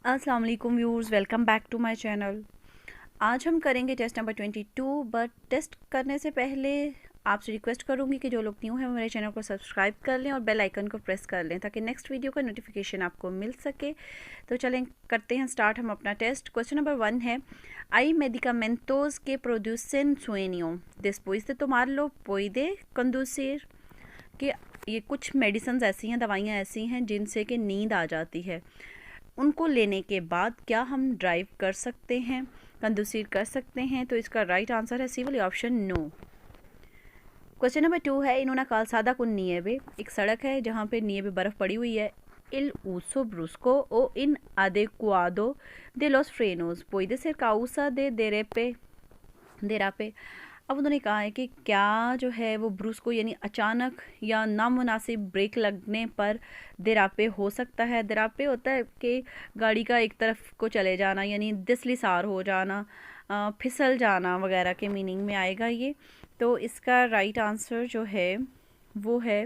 अस्सलाम वालेकुम viewers, welcome back to my channel. आज हम करेंगे टेस्ट नंबर 22। बट टेस्ट करने से पहले आपसे रिक्वेस्ट करूंगी कि जो लोग न्यू हैं मेरे चैनल को सब्सक्राइब कर लें और बेल आइकन को प्रेस कर लें ताकि नेक्स्ट वीडियो का नोटिफिकेशन आपको मिल सके। तो चलें करते हैं स्टार्ट हम अपना टेस्ट। क्वेश्चन नंबर 1 है, आई मेडिकामेंटोस que producen sueño después de tomarlo puede conducir। कि ये कुछ मेडिसिन ऐसी हैं, दवाइयाँ ऐसी हैं जिनसे कि नींद आ जाती है, उनको लेने के बाद क्या हम ड्राइव कर सकते हैं, कंडूसिव कर सकते हैं? तो इसका राइट आंसर है सी वाली ऑप्शन, नो। क्वेश्चन नंबर 2 है, इन्होंने calzada con nieve, एक सड़क है जहाँ पे निएवे बर्फ़ पड़ी हुई है। El uso brusco o inadecuado de los frenos puede ser causa de derape। अब उन्होंने कहा है कि क्या जो है वो ब्रूस्को यानी अचानक या नामुनासिब ब्रेक लगने पर देरापे हो सकता है। देरापे होता है कि गाड़ी का एक तरफ को चले जाना, यानी दिसलिसार हो जाना, फिसल जाना वगैरह के मीनिंग में आएगा ये। तो इसका राइट आंसर जो है वो है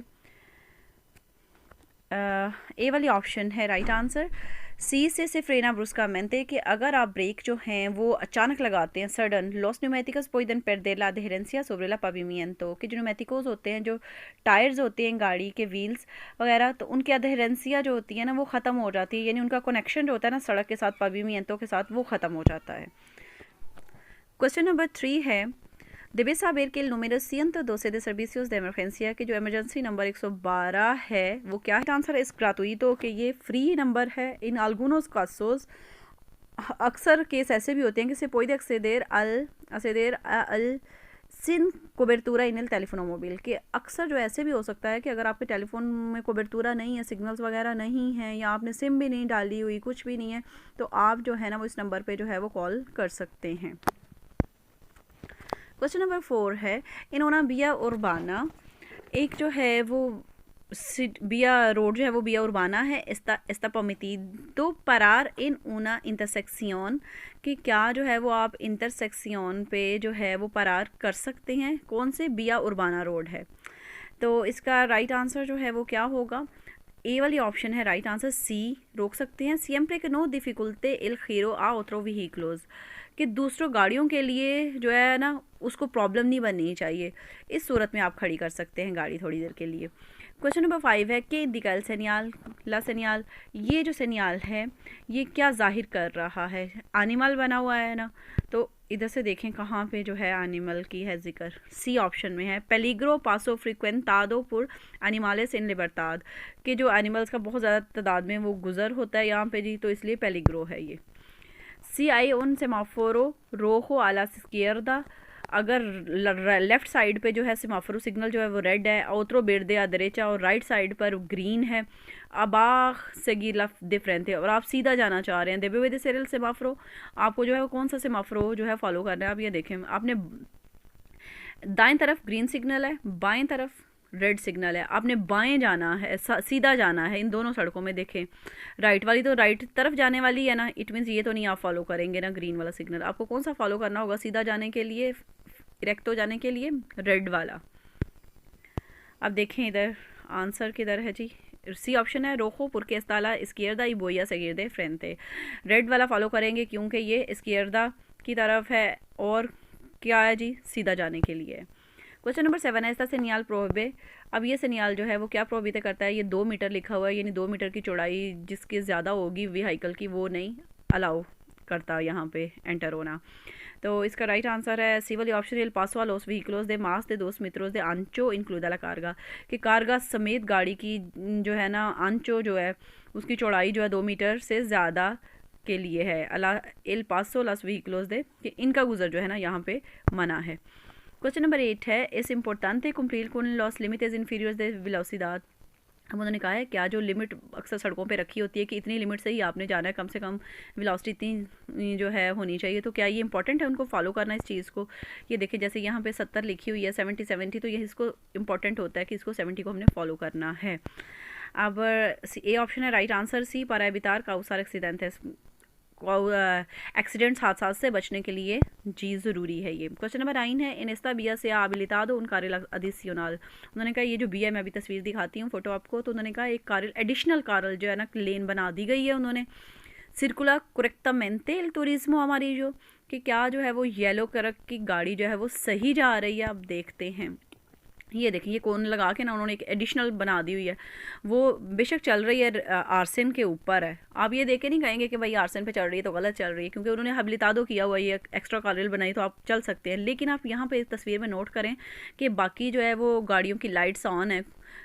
ए वाली ऑप्शन है राइट आंसर। सी से फ्रेना ब्रुस्कामेंटे कि अगर आप ब्रेक जो हैं वो अचानक लगाते हैं, सडन, लॉस न्यूमेटिकस पुeden perder la adherencia sobre la pavimento, कि जो न्यूमेटिकोस होते हैं, जो टायर्स होते हैं गाड़ी के व्हील्स वगैरह, तो उनकी अधेरेंसिया जो होती है ना वो ख़त्म हो जाती है, यानी उनका कनेक्शन जो होता है ना सड़क के साथ, पविमियंतो के साथ, वो ख़त्म हो जाता है। क्वेश्चन नंबर 3 है, debes saber que el número 112 de servicios de emergencia, कि जो इमरजेंसी नंबर 112 है वो क्या है? आंसर इस ग्रातुइतो कि ये फ्री नंबर है। इन algunos casos, अक्सर केस ऐसे भी होते हैं कि se puede acceder al sin cobertura en el teléfono móvil, कि अक्सर जो ऐसे भी हो सकता है कि अगर आपके टेलीफोन में कोबरतूरा नहीं है, सिग्नल्स वगैरह नहीं है, या आपने सिम भी नहीं डाली हुई, कुछ भी नहीं है, तो आप जो है ना वो इस नंबर पे जो है वो कॉल कर सकते हैं। क्वेश्चन नंबर 4 है, इन्होंने बिया उर्बाना, एक जो है वो बिया रोड जो है वो बिया उर्बाना है, está permitido parar en una intersección, कि क्या जो है वो आप इंटरसेक्शन पे जो है वो पार कर सकते हैं? कौन से बिया उर्बाना रोड है? तो इसका राइट आंसर जो है वो क्या होगा? ए वाली ऑप्शन है राइट आंसर, सी, रोक सकते हैं। siempre que no dificulte el giro a otro vehículos, कि दूसरों गाड़ियों के लिए जो है ना उसको प्रॉब्लम नहीं बननी चाहिए, इस सूरत में आप खड़ी कर सकते हैं गाड़ी थोड़ी देर के लिए। क्वेश्चन नंबर 5 है कि दिकल सेनियाल ला सेनियाल, ये जो सेनियाल है ये क्या जाहिर कर रहा है? एनिमल बना हुआ है ना, तो इधर से देखें कहाँ पे जो है एनिमल की है जिक्र। सी ऑप्शन में है, पेलिग्रो पासो फ्रिक्वेंटादो पुर एनिमल्स इन लिबर्टाद, कि जो एनिमल्स का बहुत ज़्यादा तादाद में वो गुजर होता है यहाँ पे जी, तो इसलिए पेलिग्रो है ये। सी आई उन सेमाफोरो रोहो आला स्कियरदा, अगर लेफ्ट साइड पे जो है सेमाफोरो सिग्नल जो है वो रेड है, ओत्रो बेरदे आ दरेचा, और राइट साइड पर ग्रीन है, अबाग सेगीला डिफरेंट है, और आप सीधा जाना चाह रहे हैं देबे वेदे सेरल सेमाफोरो, आपको जो है वो कौन सा सेमाफोरो जो है फॉलो करना है? आप ये देखें, आपने दाएं तरफ ग्रीन सिग्नल है, बाएं तरफ रेड सिग्नल है, आपने बाएं जाना है, सीधा जाना है। इन दोनों सड़कों में देखें, राइट वाली तो राइट तरफ जाने वाली है ना, इट मीन्स ये तो नहीं आप फॉलो करेंगे ना ग्रीन वाला सिग्नल। आपको कौन सा फॉलो करना होगा सीधा जाने के लिए, डायरेक्टो जाने के लिए? रेड वाला। अब देखें इधर आंसर किधर है जी, सी ऑप्शन है, रोको पुरके इस्ताला इस्कियरदा ई बोया सगिरदे फ्रेंते, रेड वाला फॉलो करेंगे क्योंकि ये इस्कियरदा की तरफ है, और क्या है जी, सीधा जाने के लिए। क्वेश्चन नंबर 7 है, इसका सेनियाल प्रोहिबे, अब ये सेनियाल जो है वो क्या प्रोहिबिट करता है? ये 2 मीटर लिखा हुआ है, यानी 2 मीटर की चौड़ाई जिसकी ज़्यादा होगी व्हीकल की वो नहीं अलाउ करता यहाँ पे एंटर होना। तो इसका राइट आंसर है सी वाली ऑप्शन, एल पासो आ लोस व्हीकलोस दे मास दे दोस मित्रोस दे आंचो इंक्लूड ला कार्गा, कि कार्गा समेत गाड़ी की जो है ना आंचो जो है उसकी चौड़ाई जो है 2 मीटर से ज़्यादा के लिए है। अला एल पासो लास व्हीकलोस दे, कि इनका गुजर जो है ना यहाँ पे मना है। क्वेश्चन नंबर 8 है, इस important cumplir con los límites inferiores de velocidad, हम उन्होंने कहा है क्या जो लिमिट अक्सर सड़कों पे रखी होती है कि इतनी लिमिट से ही आपने जाना है, कम से कम वेलोसिटी इतनी जो है होनी चाहिए, तो क्या ये इंपॉर्टेंट है उनको फॉलो करना इस चीज़ को? ये देखिए जैसे यहाँ पे 70 लिखी हुई है, 70, तो ये इसको इंपॉर्टेंट होता है कि इसको 70 को हमने फॉलो करना है। अब ए ऑप्शन है राइट आंसर, सी para evitar causar accidentes, accidents हादसा से बचने के लिए जी ज़रूरी है ये। क्वेश्चन नंबर 9 है, इनेस्ता बिया से habilitado un carril adicional, उन्होंने कहा ये जो बिया, मैं अभी तस्वीर दिखाती हूँ फोटो आपको, तो उन्होंने कहा एक कारल एडिशनल कारल जो है ना लेन बना दी गई है उन्होंने सिर्कुला कुरेक्टामेंटे एल तुरिज्मो अमारिल्लो, कि क्या जो है वो येलो कलर की गाड़ी जो है वो सही जा रही है। अब देखते हैं, ये देखिए ये कोन लगा के ना उन्होंने एक एडिशनल बना दी हुई है, वो बेशक चल रही है आर्सन के ऊपर है। आप ये देख के नहीं कहेंगे कि भाई आर्सन पे चल रही है तो गलत चल रही है, क्योंकि उन्होंने हबिलितादो किया हुआ ये एक्स्ट्रा कार्रिल बनाई तो आप चल सकते हैं। लेकिन आप यहाँ पे इस तस्वीर में नोट करें कि बाकी जो है वो गाड़ियों की लाइट्स ऑन है,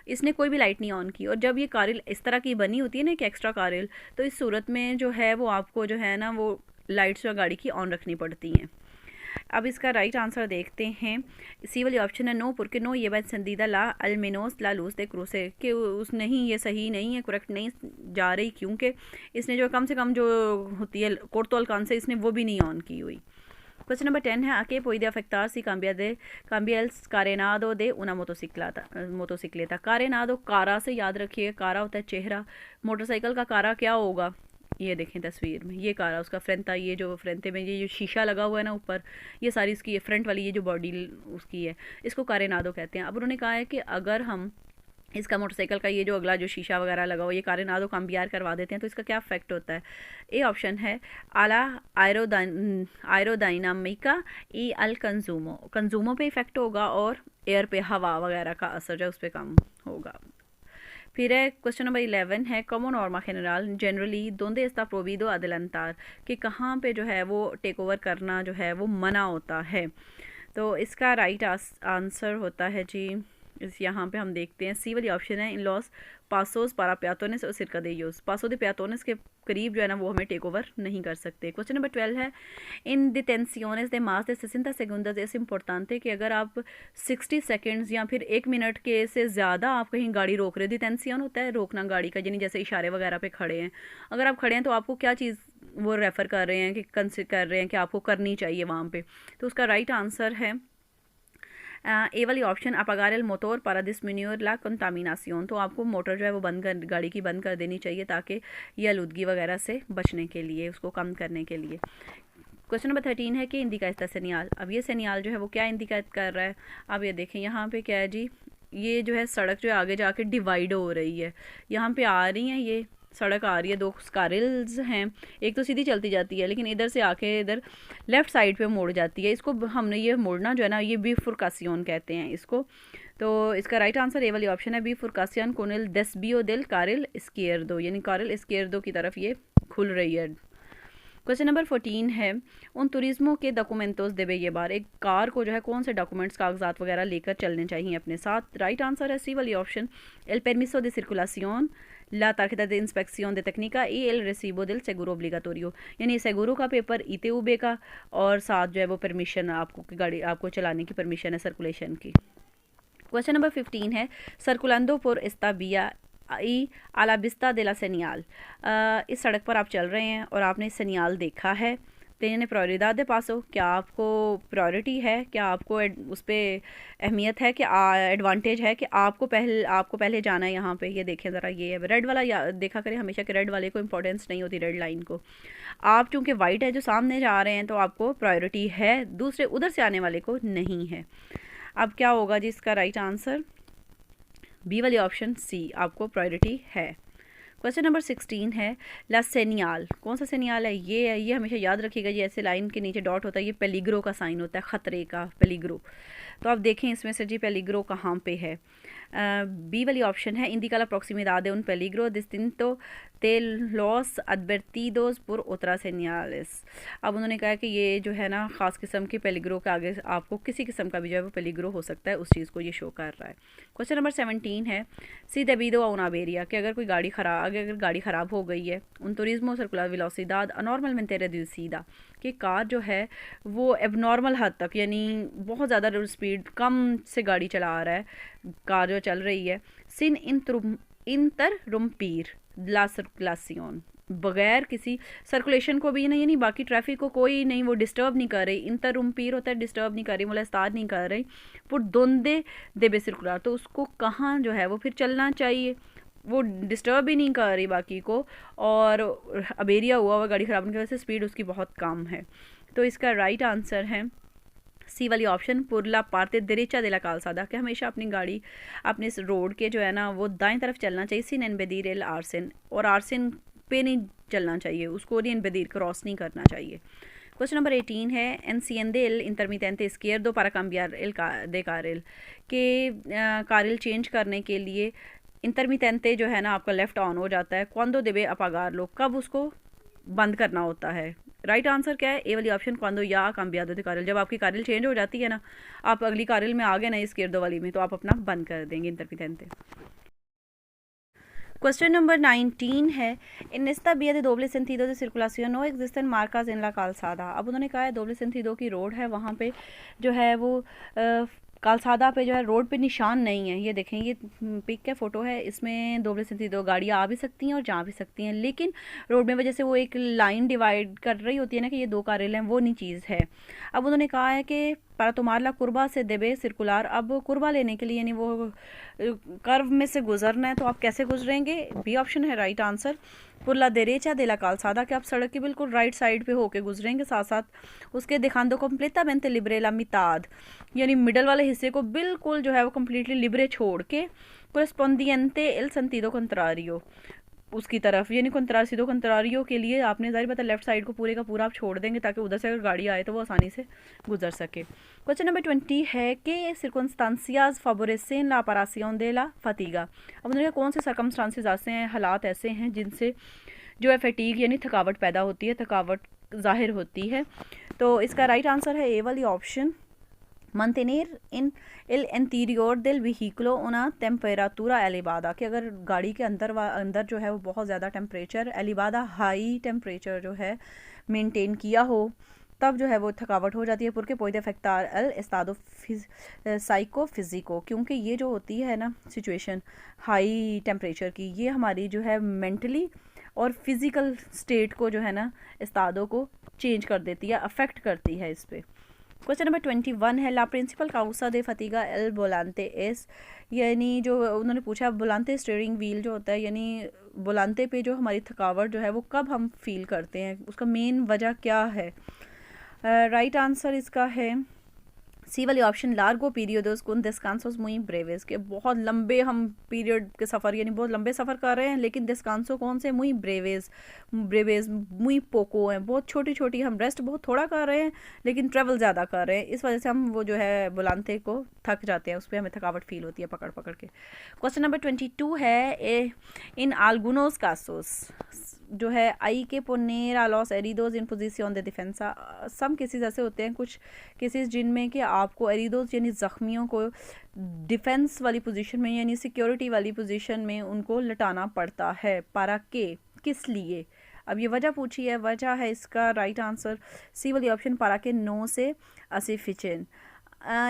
इसने कोई भी लाइट नहीं ऑन की। और जब ये कारिल इस तरह की बनी होती है ना, एक एक्स्ट्रा कारिल, तो इस सूरत में जो है वो आपको जो है ना वो लाइट्स जो गाड़ी की ऑन रखनी पड़ती हैं। अब इसका राइट आंसर देखते हैं, सी वाली ऑप्शन है नो, porque नो ये पसंदीदा ला अलमेनोस ला लूज दे क्रूसे, कि उस नहीं, ये सही नहीं है, करेक्ट नहीं जा रही, क्योंकि इसने जो कम से कम जो होती है कोर्तो अलकान से इसने वो भी नहीं ऑन की हुई। क्वेश्चन नंबर 10 है, आके पुede afectar si cambia el carenado de una motocicleta। carenado कारा से याद रखिए, कारा होता है चेहरा, मोटरसाइकिल का कारा क्या होगा, ये देखें तस्वीर में, ये कारा उसका फ्रंट था, ये जो फ्रंट में ये जो शीशा लगा हुआ है ना ऊपर, ये सारी उसकी ये फ्रंट वाली ये जो बॉडी उसकी है, इसको कारेनादो कहते हैं। अब उन्होंने कहा है कि अगर हम इसका मोटरसाइकिल का ये जो अगला जो शीशा वगैरह लगा हुआ ये कारेनादो काम्बियार करवा देते हैं तो इसका क्या इफेक्ट होता है। ए ऑप्शन है आला आयरोडाइनामिका ई अल कंजूमो पे इफेक्ट होगा, और एयर पे हवा वगैरह का असर जो उस पर कम होगा। फिर है क्वेश्चन नंबर 11 है, कॉमो नॉर्मा जनरली दोंदे एस्ता प्रोविदो अदलंतार, कि कहाँ पे जो है वो टेक ओवर करना जो है वो मना होता है। तो इसका राइट आंसर होता है जी, इस यहाँ पे हम देखते हैं सी वाली ऑप्शन है, इन लॉस पासोस पारा प्यातोनेस और सिरका दे यूज, पासो दे प्यातोनेस के करीब जो है ना वो हमें टेक ओवर नहीं कर सकते। क्वेश्चन नंबर 12 है, इन डिटेंसियोनेस दे मास दे 60 सेgundos es importante, कि अगर आप 60 सेकंड्स या फिर 1 मिनट के से ज़्यादा आप कहीं गाड़ी रोक रहे हो, डिटेंसियन होता है रोकना गाड़ी का, यानी जैसे इशारे वगैरह पे खड़े हैं, अगर आप खड़े हैं तो आपको क्या चीज़ वो रेफ़र कर रहे हैं कि कंसिडर कर रहे हैं कि आपको करनी चाहिए वहाँ पे। तो उसका राइट आंसर है ए वाली ऑप्शन, अपागार एल मोटर पारा डिस्मिन्यूर ला कंटामिनासियोन, तो आपको मोटर जो है वो बंद कर, गाड़ी की बंद कर देनी चाहिए ताकि ये आलूदगी वगैरह से बचने के लिए, उसको कम करने के लिए। क्वेश्चन नंबर 13 है कि इंडिका इसका सेनियाल, अब ये सेनियाल जो है वो क्या इंडिकेट कर रहा है। अब ये देखें यहाँ पे क्या है जी, ये जो है सड़क जो है आगे जाके डिवाइड हो रही है, यहाँ पे आ रही हैं ये सड़क आ रही है, दो कारिल्स हैं, एक तो सीधी चलती जाती है लेकिन इधर से आके इधर लेफ़्ट साइड पे मुड़ जाती है, इसको हमने ये मुड़ना जो है ना ये बिफुरकासियोन कहते हैं इसको। तो इसका राइट आंसर ए वाली ऑप्शन है, बिफुरकासियन कोनेल डेस्बियो दिल कारिल स्केयर्दो, यानी कारिल स्केयर्दो की तरफ ये खुल रही है। क्वेश्चन नंबर 14 है, उन तुरिज्मो के डॉक्यूमेंटोस देवे ये बार, एक कार को जो है कौन से डॉक्यूमेंट्स कागजात वगैरह लेकर चलने चाहिए अपने साथ। राइट आंसर है सी वाली ऑप्शन, एल परमिसो de circulación, la tarjeta de inspección de técnica y el recibo del seguro obligatorio, यानी सेगुरो का पेपर, ईटीयूबे का, और साथ जो है वो परमिशन आपको कि गाड़ी आपको चलाने की परमिशन है सर्कुलेशन की। क्वेश्चन नंबर 15 है, सर्कुलंदो por esta vía ई आलाबिस्ता de la señal, इस सड़क पर आप चल रहे हैं और आपने सेनियाल देखा है, तेने प्रायोरिदad de paso, क्या आपको प्रायोरिटी है, क्या आपको उस पर अहमियत है, कि एडवांटेज है कि आपको पहले जाना है यहाँ पे। ये देखें ज़रा, ये रेड वाला देखा करें हमेशा कि रेड वाले को इंपॉर्टेंस नहीं होती, रेड लाइन को। आप चूँकि वाइट है जो सामने जा रहे हैं तो आपको प्रायोरिटी है, दूसरे उधर से आने वाले को नहीं है। अब क्या होगा जी, इसका राइट आंसर बी वाली ऑप्शन सी, आपको प्रायोरिटी है। क्वेश्चन नंबर 16 है, ला सेनियाल, कौन सा सेनियाल है, ये हमेशा याद रखिएगा, ये ऐसे लाइन के नीचे डॉट होता है, ये पेलिग्रो का साइन होता है, ख़तरे का पेलिग्रो। तो आप देखें इसमें से जी पेलिग्रो कहाँ पे है। बी वाली ऑप्शन है, इंडिका ला proximidad de un peligro distinto de los advertidos por otras señales। अब उन्होंने कहा कि ये जो है ना ख़ास किस्म के पेलिग्रो के आगे आपको किसी किस्म का भी जो है वो पेलिग्रो हो सकता है, उस चीज़ को ये शो कर रहा है। क्वेश्चन नंबर 17 है, सी debido a una avería, कि अगर गाड़ी ख़राब हो गई है, un turismo circular velocidad anormalmente reducida, कि कार जो है वो एबनॉर्मल हद तक, यानी बहुत ज़्यादा स्पीड कम से गाड़ी चला रहा है, कार जो चल रही है, सिन इंटररुम्पीर ला सर्कुलासियोन, बगैर किसी सर्कुलेशन को भी नहीं, यानी बाकी ट्रैफिक को कोई नहीं वो डिस्टर्ब नहीं कर रही, इंटररुम्पीर होता है डिस्टर्ब नहीं कर रही, मोलेस्तार नहीं कर रही, पुर दोंदे देबे सर्कुलर, तो उसको कहाँ जो है वो फिर चलना चाहिए, वो डिस्टर्ब भी नहीं कर रही बाकी को, और अबेरिया हुआ गाड़ी ख़राब होने की वजह से स्पीड उसकी बहुत कम है। तो इसका राइट आंसर है सी वाली ऑप्शन, पुरला पार्ते देरेचा देला कालसादा, कि हमेशा अपनी गाड़ी अपने इस रोड के जो है ना वो दाएं तरफ चलना चाहिए, सिन एन बेदीर एल आर्सिन, और आर्सिन पे नहीं चलना चाहिए, उसको ओरिएंट क्रॉस नहीं करना चाहिए। क्वेश्चन नंबर 18 है एनसीएनडे L इंटरमिटेंटे izquierdo para cambiar el de carril के कारल चेंज करने के लिए इंटरमिटेंटे जो है ना आपका लेफ्ट ऑन हो जाता है, cuando debe apagarlo, कब उसको बंद करना होता है। राइट आंसर क्या है? ए वाली ऑप्शन, cuando या cambiado de carril, जब आपकी कारल चेंज हो जाती है ना, आप अगली कारल में आ गए ना izquierdo वाली में, तो आप अपना बंद कर देंगे इंटरमिटेंटे। Question number 19 है in esta vía de doble sentido de circulación no existen marcas en la calzada। अब उन्होंने कहा है doble sentido की रोड है, वहाँ पे जो है वो कालसादा पे जो है रोड पे निशान नहीं है। ये देखें, ये पिक है, फोटो है, इसमें दोबले sentido गाड़ियाँ आ भी सकती हैं और जा भी सकती हैं, लेकिन रोड में वजह से वो एक लाइन डिवाइड कर रही होती है ना कि ये दो कारें हैं, वो नहीं चीज़ है। अब उन्होंने कहा है कि para tomar la curva से देबे सर्कुलर, अब कुर्बा लेने के लिए यानी वो कर्व में से गुजरना है, तो आप कैसे गुजरेंगे? बी ऑप्शन है right answer, por la derecha de la calzada, कि आप सड़क की बिल्कुल राइट साइड पे होके गुजरेंगे, साथ साथ उसके dejando completamente libre la mitad, यानी मिडल वाले हिस्से को बिल्कुल जो है वो कम्प्लीटली लिबरे छोड़ के correspondiente el sentido contrario, उसकी तरफ, यानी कंत्रासियो कंत्रारियो के लिए आपने ज़ाहिर बात है लेफ्ट साइड को पूरे का पूरा आप छोड़ देंगे ताकि उधर से अगर गाड़ी आए तो वो आसानी से गुजर सके। क्वेश्चन नंबर 20 है कि सर्कमस्टांसियाज फavorecen la aparición de la fatiga। अब उन्होंने कौन से सर्कमस्टांसिस ऐसे हैं, हालात ऐसे हैं जिनसे जो है फटीग यानी थकावट पैदा होती है, थकावट ज़ाहिर होती है। तो इसका राइट आंसर है ए वाली option, mantener en el interior del vehículo una temperatura elevada, कि अगर गाड़ी के अंदर जो है वो बहुत ज़्यादा टेम्परेचर elevada हाई टेम्परेचर जो है मेंटेन किया हो, तब जो है वो थकावट हो जाती है। porque puede afectar el estado psicofísico, क्योंकि ये जो होती है ना सिचुएशन हाई टेम्परेचर की, ये हमारी जो है मेंटली और फिज़िकल स्टेट को जो है ना इस्तादों को चेंज कर देती है, अफेक्ट करती है इस पर। क्वेश्चन नंबर 21 है ला प्रिंसिपल काउसा दे फतीगा एल बोलांते एस, यानी जो उन्होंने पूछा बोलांते स्टीयरिंग व्हील जो होता है, यानी बोलांते पे जो हमारी थकावट जो है वो कब हम फील करते हैं, उसका मेन वजह क्या है। राइट आंसर इसका है सी वाली ऑप्शन, लार्गो पीरियडोस con descansos muy breves, के बहुत लंबे हम पीरियड के सफ़र यानी बहुत लंबे सफ़र कर रहे हैं, लेकिन descanso कौन से, muy breves muy poco हैं, बहुत छोटी छोटी, हम रेस्ट बहुत थोड़ा कर रहे हैं लेकिन ट्रैवल ज़्यादा कर रहे हैं, इस वजह से हम वो जो है बुलानते को थक जाते हैं, उस पर हमें थकावट फील होती है पकड़ पकड़ के। क्वेश्चन नंबर 22 है इन algunos casos जो है आई के पोनेर आलॉस एरिडोज in position they डिफेंसा, some cases ऐसे होते हैं, कुछ केसेस जिनमें कि आपको एरिडोज यानी ज़ख्मियों को डिफेंस वाली पोजीशन में यानी सिक्योरिटी वाली पोजीशन में उनको लटाना पड़ता है, पारा के किस लिए। अब ये वजह पूछी है, वजह है इसका राइट आंसर सी वाली ऑप्शन, पारा के नो से असिफिशन,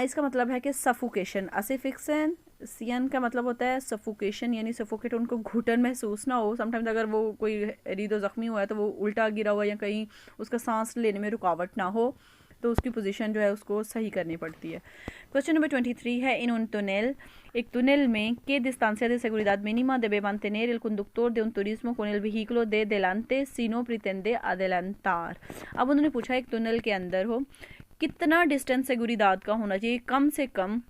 इसका मतलब है कि सफोकेशन, असिफिक्सन सियन का मतलब होता है सफोकेशन यानी सफोकेट, उनको घुटन महसूस ना हो। समटाइम्स अगर वो कोई रीदो ज़ख्मी हुआ है तो वो उल्टा गिरा हुआ या कहीं उसका सांस लेने में रुकावट ना हो, तो उसकी पोजीशन जो है उसको सही करनी पड़ती है। क्वेश्चन नंबर 23 है इन उन टनल, एक टनल में के distancia de seguridad mínima debe mantener el conductor de un turismo con el vehículo de delante si no pretende adelantar। अब उन्होंने पूछा एक टनल के अंदर हो कितना डिस्टेंस सेगुरिदाद का होना चाहिए, कम से कम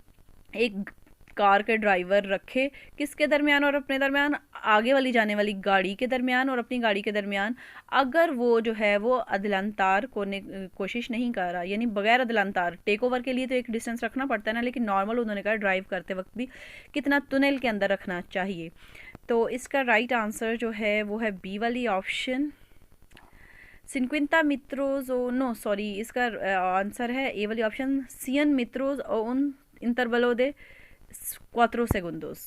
एक कार के ड्राइवर रखे किसके दरमियान और अपने दरमियान, आगे वाली जाने वाली गाड़ी के दरमियान और अपनी गाड़ी के दरमियान, अगर वो जो है वो अदलानतार कोने कोशिश नहीं कर रहा, यानी बगैर अदलानतार। टेक ओवर के लिए तो एक डिस्टेंस रखना पड़ता है ना, लेकिन नॉर्मल उन्होंने कहा ड्राइव करते वक्त भी कितना टनल के अंदर रखना चाहिए। तो इसका राइट आंसर जो है वो है बी वाली option, 50 metros o no sorry, इसका आंसर है ए वाली option 100 metros o un intervalo de 4 segundos।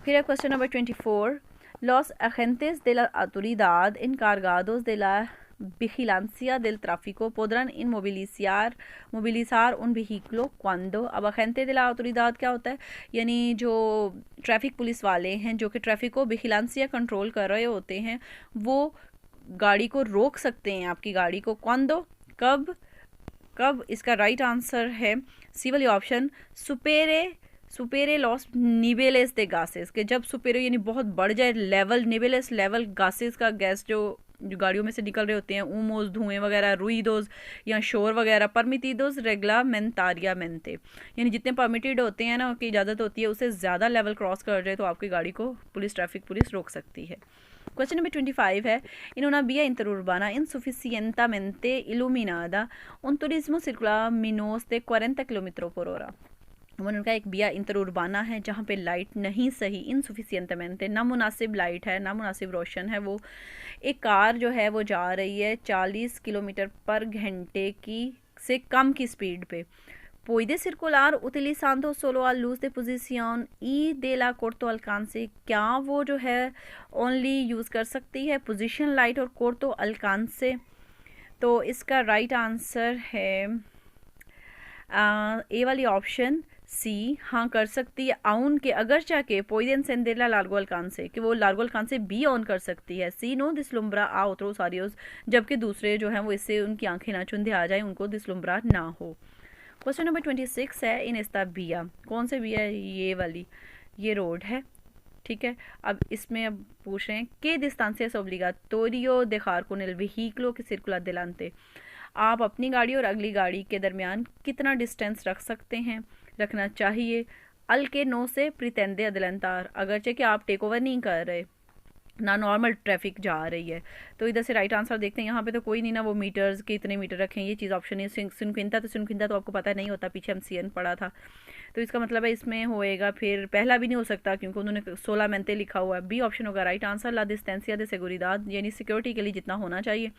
फिर है question number 24, los agentes de la autoridad encargados de la vigilancia del tráfico podrán movilizar un vehículo cuando। अब agente de la autoridad क्या होता है, यानी जो ट्रैफिक पुलिस वाले हैं जो कि ट्रैफिक को विजिलेंसिया कंट्रोल कर रहे होते हैं, वो गाड़ी को रोक सकते हैं आपकी गाड़ी को, cuando कब कब। इसका राइट आंसर है सी वाली ऑप्शन, सुपेरे लॉस निवेलेस दे गासेस, के जब सुपेरे यानी बहुत बढ़ जाए लेवल, निवेलेस लेवल गासेस का गैस जो गाड़ियों में से निकल रहे होते हैं, ऊमोस धुएं वगैरह, रुइदोज या शोर वगैरह, परमिटिडोज रेगलामेंटारियामेंटे, यानी जितने परमिटेड होते हैं ना की इजाज़त होती है, उससे ज़्यादा लेवल क्रॉस कर जाए तो आपकी गाड़ी को ट्रैफिक पुलिस रोक सकती है। Question number 25 है, in una via interurbana insuficientemente iluminada un turismo circula menos de 40 kilometre पर hora। उनका एक बिया इंटरउर्बाना है जहाँ पे लाइट नहीं सही, इनसुफिशियंटमेंट, ना मुनासिब लाइट है, ना मुनासिब रोशन है। वो एक कार जो है वो जा रही है 40 किलोमीटर पर घंटे की से कम की स्पीड पे। Puede circular utilizando solo a luz de posición y de la corto alcance। क्या वो जो है ओनली यूज़ कर सकती है पोजीशन लाइट और corto alcance? तो इसका राइट आंसर है ए वाली ऑप्शन सी, हाँ कर सकती है। आउन के अगर चाहे puede encenderla a largo alcance, कि वो लार्गो alcance भी ऑन कर सकती है। सी नो डिसलुम्ब्रा आ otros arios, जबकि दूसरे जो हैं वो इससे उनकी आंखें ना चुंधे आ जाए, उनको डिसलुम्ब्रा ना हो। क्वेश्चन नंबर 26 है, इन एस्ता बिया, कौन से बिया है? ये वाली, ये रोड है, ठीक है। अब इसमें अब पूछ रहे हैं que distancias obligatorio dejar con el vehículo que circula delante। आप अपनी गाड़ी और अगली गाड़ी के दरमियान कितना डिस्टेंस रख सकते हैं, रखना चाहिए। अल के नो से प्रिटेंडे अदलंतार, अगरचे कि आप टेक ओवर नहीं कर रहे, ना नॉर्मल ट्रैफिक जा रही है। तो इधर से राइट आंसर देखते हैं, यहाँ पे तो कोई नहीं ना वो मीटर्स के इतने मीटर रखें, ये चीज़ ऑप्शन है। सुनकिंता तो आपको पता नहीं होता, पीछे MCN पढ़ा था, तो इसका मतलब है इसमें होएगा फिर पहला भी नहीं हो सकता क्योंकि उन्होंने 16 मेंटे लिखा हुआ है। बी ऑप्शन होगा राइट आंसर, ला डिस्टेंसिया de seguridad, यानी सिक्योरिटी के लिए जितना होना चाहिए।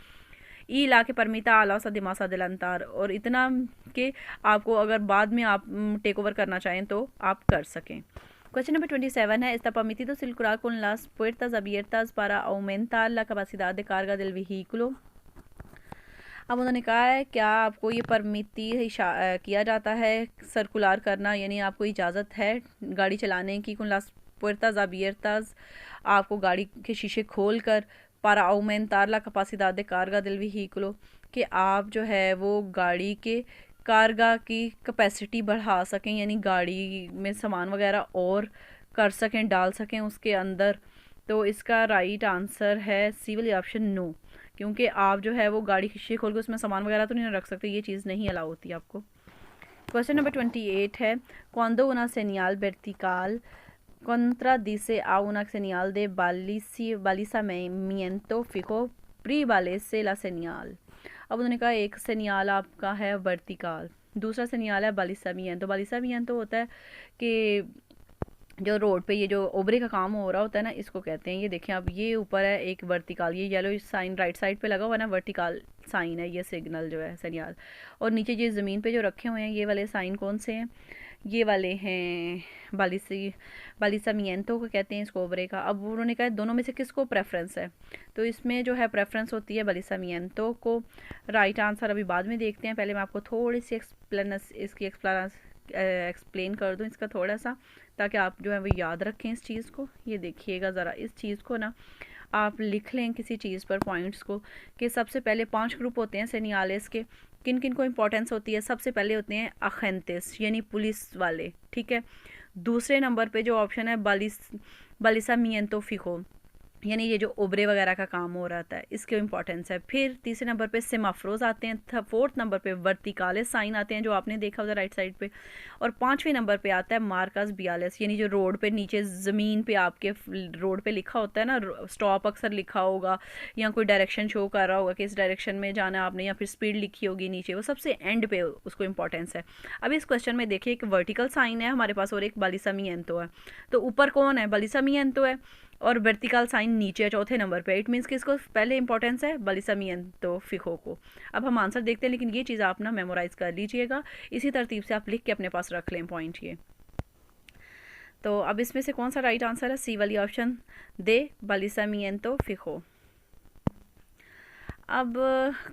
ई ला के परमिता आला सा दिमासा दिलंतार, और इतना कि आपको अगर बाद में आप टेक ओवर करना चाहें तो आप कर सकें। Question number 27 है, está permitido circular con las puertas abiertas para aumentar la capacidad de carga del vehículo। अब उन्होंने कहा है क्या आपको ये परमिटी किया जाता है सर्कुलर करना, यानी आपको इजाज़त है गाड़ी चलाने की। con las puertas abiertas, आपको गाड़ी के शीशे खोल कर para aumentar la capacidad de carga del vehículo, कि आप जो है वो गाड़ी के कारगा की कैपेसिटी बढ़ा सकें, यानी गाड़ी में सामान वगैरह और कर सकें, डाल सकें उसके अंदर। तो इसका राइट आंसर है सी वाली ऑप्शन नो, क्योंकि आप जो है वो गाड़ी शीशे खोल के उसमें सामान वगैरह तो नहीं रख सकते, ये चीज़ नहीं अलाउ होती आपको। क्वेश्चन नंबर 28 है, cuando una señal vertical contradice a una señal de balizamiento fijo prevalece la señal। अब उन्होंने कहा एक सेनियाल आपका है वर्टिकल, दूसरा सेनियाल है बालिसामियन। बालिसामियन होता है कि जो रोड पे ये जो ओबरे का काम हो रहा होता है ना, इसको कहते हैं। ये देखें अब, ये ऊपर है एक वर्टिकल, ये येलो साइन राइट साइड पे लगा हुआ है ना, वर्टिकल साइन है ये सिग्नल जो है सेनियाल। और नीचे ये ज़मीन पे जो रखे हुए हैं ये वाले साइन कौन से हैं? ये वाले हैं बालिसामियंतो को कहते हैं इसको, ओबरे का। अब उन्होंने कहा दोनों में से किसको प्रेफरेंस है, तो इसमें जो है प्रेफरेंस होती है बालिसामियंतो को। राइट आंसर अभी बाद में देखते हैं, पहले मैं आपको थोड़ी सी एक्सप्लेन कर दूं इसका थोड़ा सा, ताकि आप जो है वो याद रखें इस चीज़ को। ये देखिएगा ज़रा, इस चीज़ को ना आप लिख लें किसी चीज़ पर पॉइंट्स को, कि सबसे पहले 5 ग्रुप होते हैं सेनियालेस के। किन किन को इंपॉर्टेंस होती है? सबसे पहले होते हैं अखेंटिस, यानी पुलिस वाले, ठीक है। दूसरे नंबर पे जो ऑप्शन है बालिसामियंतो फिको, यानी ये जो ओबरे वगैरह का काम हो रहा है इसके इंपॉर्टेंस है। फिर तीसरे नंबर पे सेमाफ्रोज आते हैं, फोर्थ नंबर पे वर्टिकाले साइन आते हैं जो आपने देखा होगा राइट साइड पे, और 5वें नंबर पे आता है मार्कस बियालेस, यानी जो रोड पे नीचे ज़मीन पे आपके रोड पे लिखा होता है ना, स्टॉप अक्सर लिखा होगा या कोई डायरेक्शन शो कर रहा होगा कि इस डायरेक्शन में जाना है आपने, या फिर स्पीड लिखी होगी नीचे, वो सबसे एंड पे उसको इंपॉर्टेंस है। अब इस क्वेश्चन में देखिए एक वर्टिकल साइन है हमारे पास और एक बालिसामियंतो है, तो ऊपर कौन है? बालिसामियंतो है, और वर्टिकल साइन नीचे है चौथे नंबर पे। इट मीन्स कि इसको पहले इंपॉर्टेंस है बालिसामियंतो फिको को। अब हम आंसर देखते हैं, लेकिन ये चीज़ आप ना मेमोराइज कर लीजिएगा, इसी तरतीब से आप लिख के अपने पास रख लें पॉइंट ये। तो अब इसमें से कौन सा राइट आंसर है? सी वाली ऑप्शन दे बालिसामियंतो फिको। अब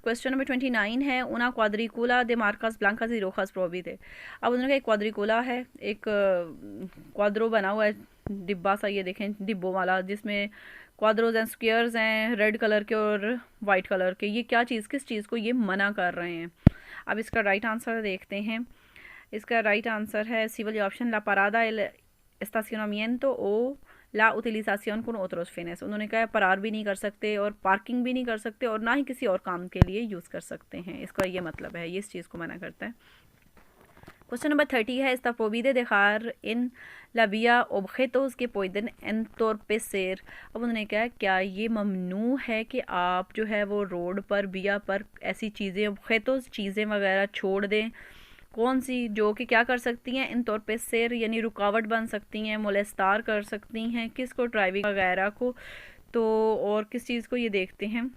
क्वेश्चन नंबर 29 है, उना क्वाड्रिकुला दे मार्कास ब्लांकास y रोjas प्रोबिटे। अब उन्होंने कहा एक क्वाड्रिकुला है, एक क्वाड्रो बना हुआ है डिब्बा सा, ये देखें डिब्बों वाला, जिसमें क्वाड्रोज एंड स्क्वायर्स हैं रेड कलर के और वाइट कलर के। ये क्या चीज़, किस चीज़ को ये मना कर रहे हैं? अब इसका राइट आंसर देखते हैं। इसका राइट आंसर है सी वाली ऑप्शन, ला पारादा L estacionamiento o la utilización con otros fines। उन्होंने कहा परार भी नहीं कर सकते और पार्किंग भी नहीं कर सकते और ना ही किसी और काम के लिए यूज़ कर सकते हैं, इसका ये मतलब है, ये इस चीज़ को मना करता है। Cuestión number 30 है, esta puede dejar en la vía objetos que pueden entorpecer। अब उन्होंने कहा क्या ये ममनू है कि आप जो है वो रोड पर विया पर ऐसी चीज़ें objetos चीज़ें वगैरह छोड़ दें, कौन सी जो कि क्या कर सकती हैं, entorpecer यानी रुकावट बन सकती हैं, मोलेस्टार कर सकती हैं किसको, ड्राइविंग वगैरह को। तो और किस चीज़ को ये देखते हैं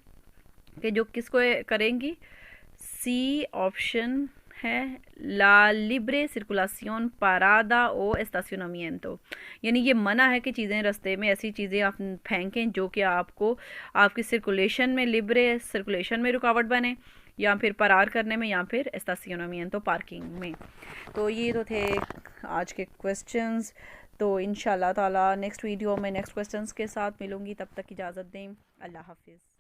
कि जो किसको करेंगी, सी ऑप्शन है ला लिब्रे सर्कुलासियोन पारादा ओ एस्टाcionamiento, यानी ये मना है कि चीज़ें रास्ते में ऐसी चीज़ें आप फेंकें जो कि आपको आपकी सर्कुलेशन में, लिब्रे सर्कुलेशन में रुकावट बने, या फिर पारार करने में, या फिर एस्टाcionamiento पार्किंग में। तो ये तो थे आज के क्वेश्चंस। तो इंशाल्लाह ताला नेक्स्ट वीडियो में नेक्स्ट क्वेश्चंस के साथ मिलूँगी, तब तक इजाज़त दें, अल्लाह हाफिज़।